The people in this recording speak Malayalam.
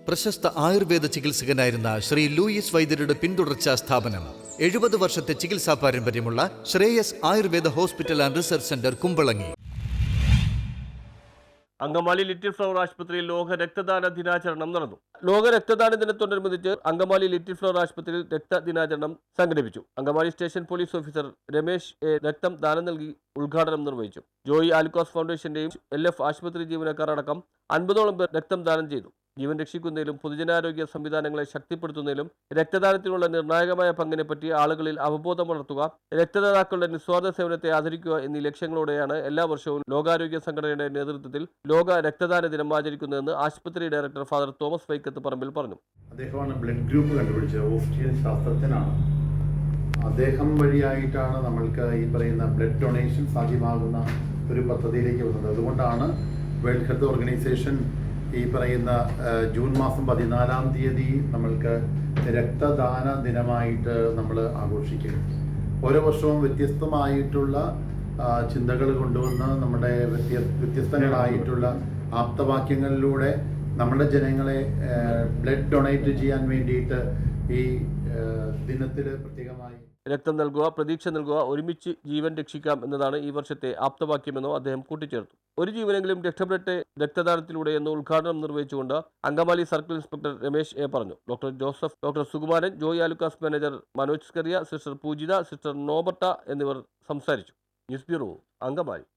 പ്രശസ്ത ആയുർവേദ ചികിത്സകനായിരുന്ന ശ്രീ ലൂയിസ് വൈദ്യരുടെ പിന്തുടർച്ചാ സ്ഥാപനം 70 വർഷത്തെ ചികിത്സാ പാരമ്പര്യമുള്ള Shreyas Ayurveda hospital and research centre Kumbalangi. Angamaly little flower ആശുപത്രിയിൽ ലോക രക്തദാന ദിനാചരണം നടന്നു. ലോക രക്തദാന ദിനത്തോടനുബന്ധിച്ച് അങ്കമാലി ലിറ്റിൽ ഫ്ലവർ ആശുപത്രിയിൽ രക്തദിനാചരണം സംഘടിപ്പിച്ചു. Angamaly station police officer Ramesh A രക്തം ദാനം നൽകി ഉദ്ഘാടനം നിർവഹിച്ചു. ജോയി ആലുക്കാസ് ഫൗണ്ടേഷന്റെയും LF ആശുപത്രി ജീവനക്കാർ അടക്കം 50ഓളം പേർ രക്തം ദാനം ചെയ്തു. ജീവൻ രക്ഷിക്കുന്നതിലും പൊതുജനാരോഗ്യ സംവിധാനങ്ങളെ ശക്തിപ്പെടുത്തുന്നതിലും രക്തദാനത്തിനുള്ള നിർണായകമായ പങ്കിനെപ്പറ്റി ആളുകളിൽ അവബോധം വളർത്തുക, രക്തദാതാക്കളുടെ നിസ്വാർത്ഥ സേവനത്തെ ആദരിക്കുക എന്നീ ലക്ഷ്യങ്ങളോടെയാണ് എല്ലാ വർഷവും ലോകാരോഗ്യ സംഘടനയുടെ നേതൃത്വത്തിൽ ലോക രക്തദാന ദിനം ആചരിക്കുന്നതെന്ന് ആശുപത്രി ഡയറക്ടർ ഫാദർ തോമസ് വൈക്കത്ത് പറമ്പിൽ പറഞ്ഞു. അദ്ദേഹമാണ് ബ്ലഡ് ഗ്രൂപ്പ് കണ്ടുപിടിച്ചത്. ഓസ്ട്രിയൻ ശാസ്ത്രജ്ഞനാണ്. അദ്ദേഹം വഴിയായിട്ടാണ് നമ്മൾക്ക് ഈ പറയുന്ന ബ്ലഡ് ഡൊണേഷൻ സാധ്യമാകുന്ന ഒരു പദ്ധതിയിലേക്ക് വന്നത്. അതുകൊണ്ടാണ് വേൾഡ് ഹെൽത്ത് ഓർഗനൈസേഷൻ ഈ പറയുന്ന ജൂൺ മാസം 14-ാം തീയതി നമ്മൾക്ക് രക്തദാന ദിനമായിട്ട് നമ്മൾ ആഘോഷിക്കും. ഓരോ വർഷവും വ്യത്യസ്തമായിട്ടുള്ള ചിന്തകൾ കൊണ്ടുവന്ന് നമ്മുടെ വ്യത്യസ്തങ്ങളായിട്ടുള്ള ആപ്തവാക്യങ്ങളിലൂടെ നമ്മുടെ ജനങ്ങളെ ബ്ലഡ് ഡൊണേറ്റ് ചെയ്യാൻ വേണ്ടിയിട്ട് ഈ ദിനത്തിൽ പ്രത്യേകമായി രക്തം നൽകുക, പ്രതീക്ഷ നൽകുക, ഒരുമിച്ച് ജീവൻ രക്ഷിക്കാം എന്നതാണ് ഈ വർഷത്തെ ആപ്തവാക്യമെന്നും അദ്ദേഹം കൂട്ടിച്ചേർത്തു. ഒരു ജീവനെങ്കിലും രക്ഷപ്പെടട്ടെ രക്തദാനത്തിലൂടെ എന്ന് ഉദ്ഘാടനം നിർവഹിച്ചുകൊണ്ട് Angamaly circle inspector Ramesh A പറഞ്ഞു. Doctor Joseph, doctor Sukumaran, Joy Alukkas manager Manoj Scaria, sister Poojitha, sister Norberta എന്നിവർ സംസാരിച്ചു. News bureau, Angamaly.